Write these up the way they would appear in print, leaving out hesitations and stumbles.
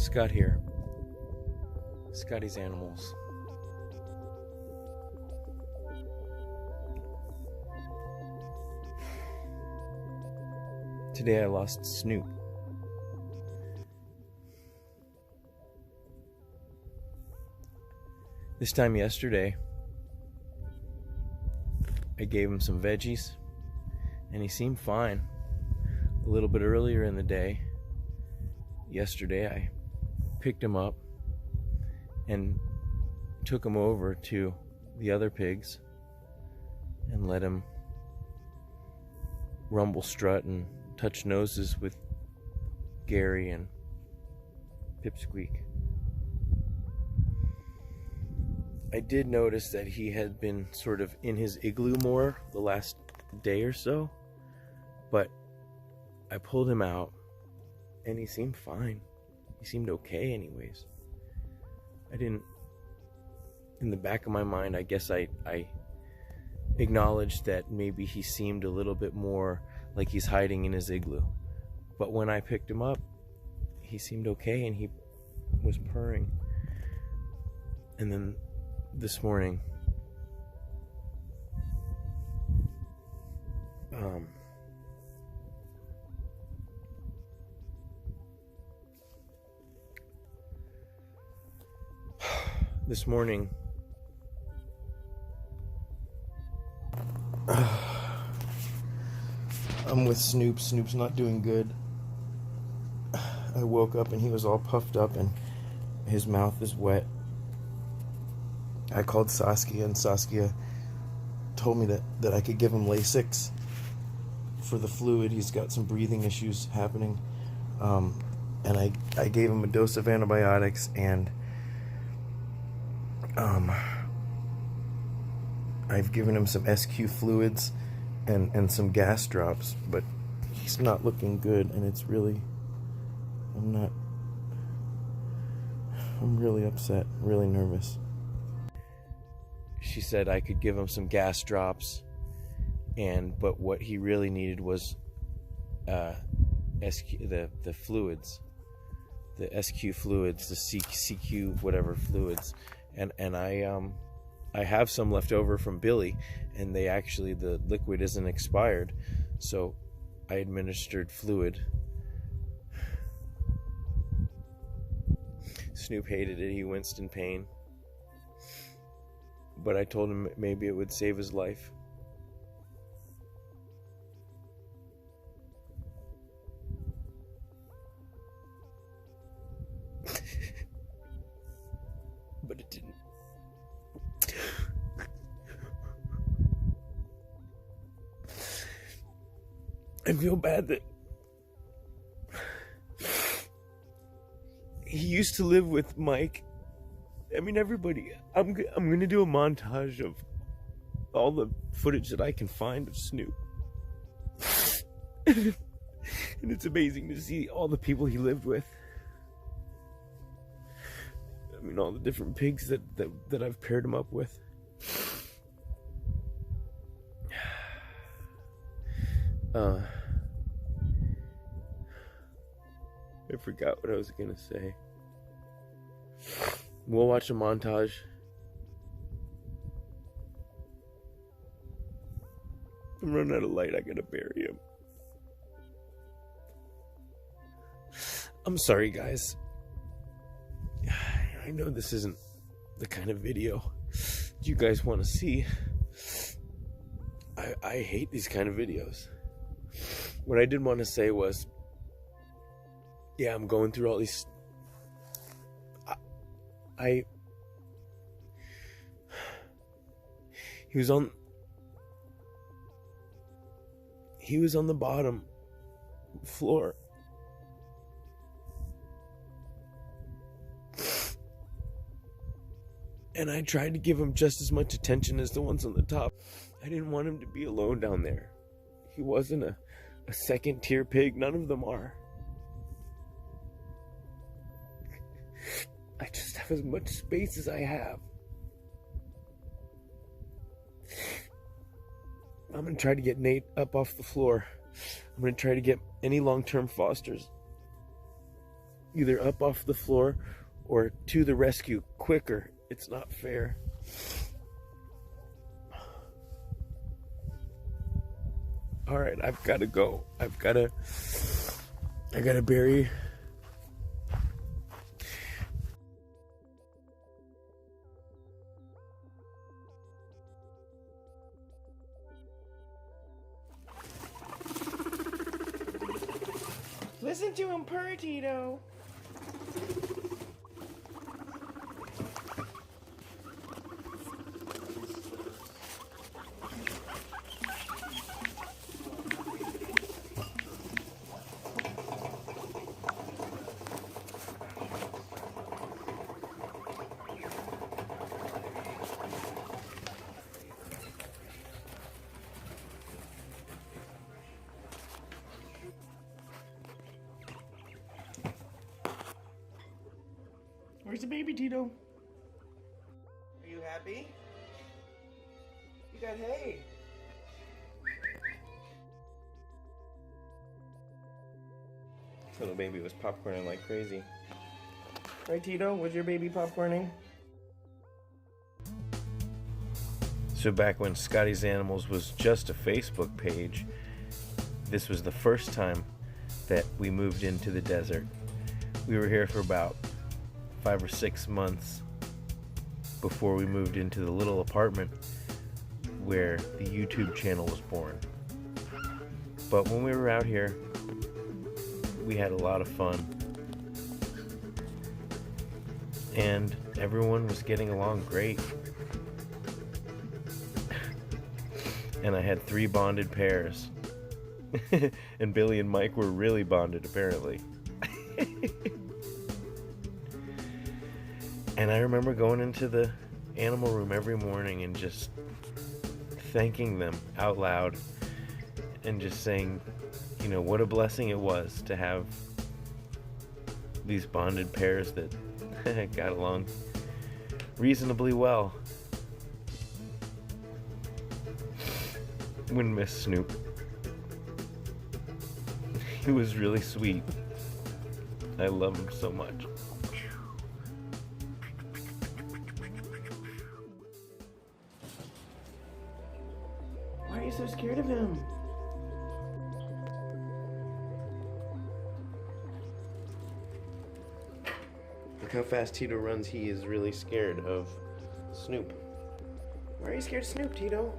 Scott here. Scotty's Animals. Today I lost Snoop. This time yesterday, I gave him some veggies, and he seemed fine. A little bit earlier in the day, yesterday, I picked him up and took him over to the other pigs and let him rumble, strut, and touch noses with Gary and Pipsqueak. I did notice that he had been sort of in his igloo more the last day or so, but I pulled him out and he seemed fine. He seemed okay anyways. I didn't, in the back of my mind, I guess I acknowledged that maybe he seemed a little bit more like he's hiding in his igloo. But when I picked him up, he seemed okay and he was purring. And then this morning, I'm with Snoop. Snoop's not doing good. I woke up and he was all puffed up and his mouth is wet. I called Saskia and Saskia told me that I could give him Lasix for the fluid. He's got some breathing issues happening. And I gave him a dose of antibiotics and I've given him some SQ fluids and some gas drops, but he's not looking good, and it's really, I'm really upset, really nervous. She said I could give him some gas drops, but what he really needed was SQ, the fluids, the SQ fluids, the CQ whatever fluids, and I have some left over from Billy, and the liquid isn't expired, so I administered fluid. Snoop hated it. He winced in pain, but I told him maybe it would save his life. But it didn't. I feel bad that he used to live with Mike. I mean, everybody. I'm gonna do a montage of all the footage that I can find of Snoop, and it's amazing to see all the people he lived with. I mean, all the different pigs that I've paired him up with. I forgot what I was gonna say. We'll watch a montage. I'm running out of light. I gotta bury him. I'm sorry, guys. I know this isn't the kind of video you guys want to see. I hate these kind of videos. What I did want to say was, yeah, I'm going through all these. He was on the bottom floor. And I tried to give him just as much attention as the ones on the top. I didn't want him to be alone down there. He wasn't a second tier pig. None of them are. I just have as much space as I have. I'm going to try to get Nate up off the floor. I'm going to try to get any long-term fosters. either up off the floor or to the rescue quicker. It's not fair. All right, I've got to go. I gotta bury. Listen to him purr, Tito. Where's the baby, Tito? Are you happy? You got hay. Little baby was popcorning like crazy. Right, Tito? Was your baby popcorning? So back when Scotty's Animals was just a Facebook page, this was the first time that we moved into the desert. We were here for about 5 or 6 months before we moved into the little apartment where the YouTube channel was born. But when we were out here, we had a lot of fun. And everyone was getting along great. And I had 3 bonded pairs. And Billy and Mike were really bonded, apparently. And I remember going into the animal room every morning and just thanking them out loud and just saying, you know, what a blessing it was to have these bonded pairs that got along reasonably well. Wouldn't miss Snoop. He was really sweet. I love him so much. Why are you so scared of him? Look how fast Tito runs. He is really scared of Snoop. Why are you scared of Snoop, Tito?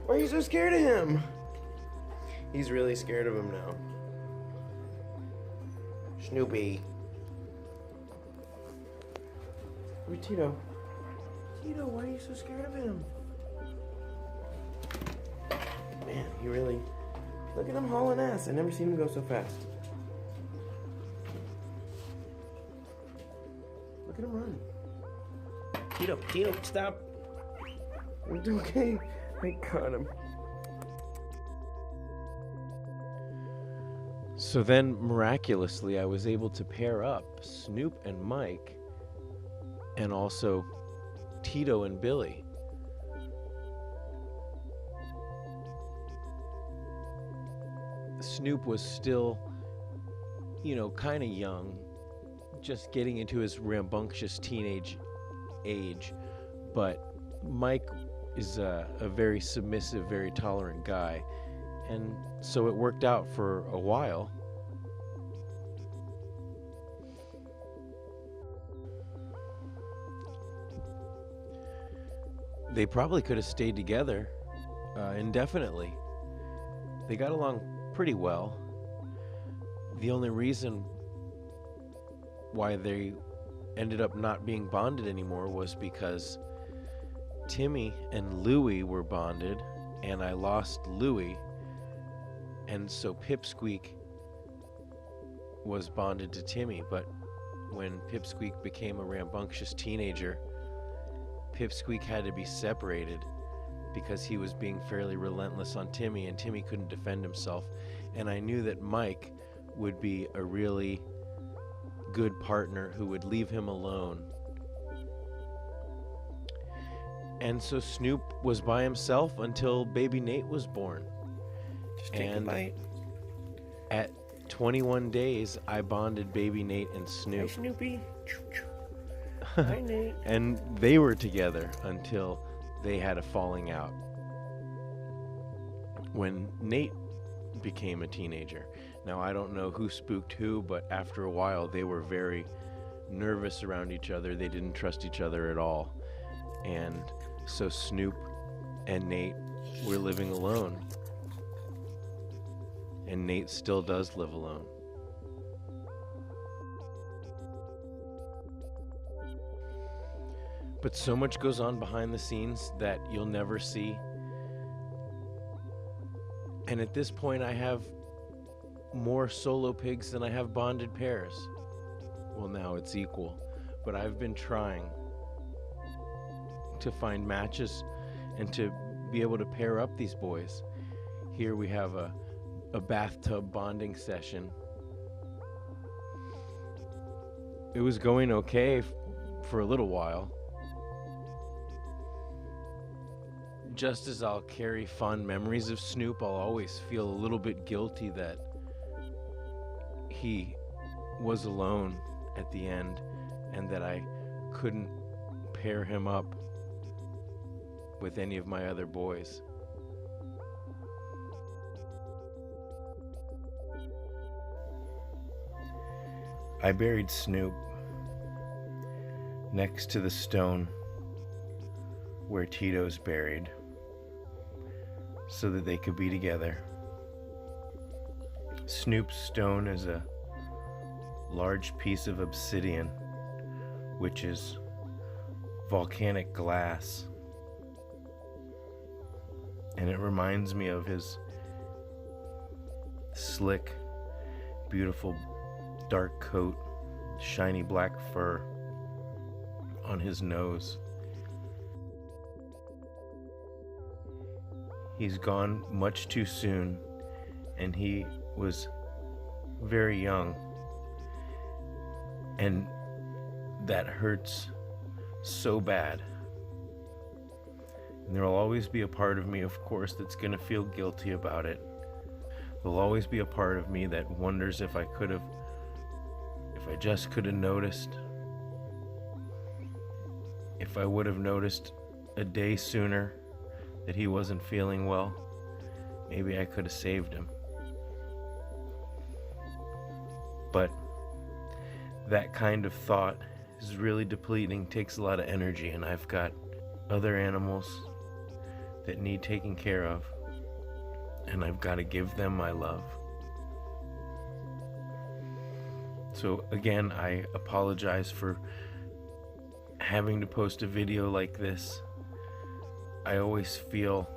Why are you so scared of him? He's really scared of him now. Snoopy. Where's Tito? Tito, why are you so scared of him? Man, he really... Look at him hauling ass. I never seen him go so fast. Look at him run. Tito, stop. It's okay. I caught him. So then, miraculously, I was able to pair up Snoop and Mike, and also Tito and Billy. Snoop was still, you know, kind of young, just getting into his rambunctious teenage age, but Mike is a very submissive, very tolerant guy, and so it worked out for a while. They probably could have stayed together indefinitely. They got along pretty well. The only reason why they ended up not being bonded anymore was because Timmy and Louie were bonded, and I lost Louie, and so Pipsqueak was bonded to Timmy. But when Pipsqueak became a rambunctious teenager, Pipsqueak had to be separated because he was being fairly relentless on Timmy, and Timmy couldn't defend himself. And I knew that Mike would be a really good partner who would leave him alone. And so Snoop was by himself until baby Nate was born. Just take a And bite. at 21 days, I bonded baby Nate and Hi, Snoop. Snoopy. Hi, Nate. And they were together until they had a falling out when Nate became a teenager. Now, I don't know who spooked who, but after a while, they were very nervous around each other. They didn't trust each other at all. And so Snoop and Nate were living alone. And Nate still does live alone. But so much goes on behind the scenes that you'll never see. And at this point, I have more solo pigs than I have bonded pairs. Well, now it's equal. But I've been trying to find matches and to be able to pair up these boys. Here we have a bathtub bonding session. It was going okay for a little while. Just as I'll carry fond memories of Snoop, I'll always feel a little bit guilty that he was alone at the end and that I couldn't pair him up with any of my other boys. I buried Snoop next to the stone where Tito's buried so that they could be together. Snoop's stone is a large piece of obsidian, which is volcanic glass. And it reminds me of his slick, beautiful dark coat, shiny black fur on his nose. He's gone much too soon, and he was very young, and that hurts so bad. And there will always be a part of me, of course, that's going to feel guilty about it. There'll always be a part of me that wonders if I just could have noticed, if I would have noticed a day sooner that he wasn't feeling well, maybe I could have saved him. But that kind of thought is really depleting, takes a lot of energy, and I've got other animals that need taken care of, and I've got to give them my love. So again, I apologize for having to post a video like this. I always feel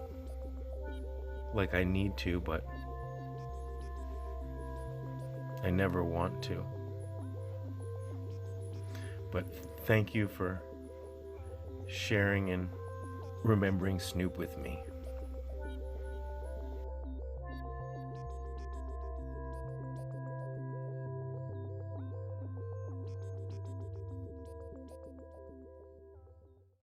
like I need to, but I never want to. But thank you for sharing and remembering Snoop with me.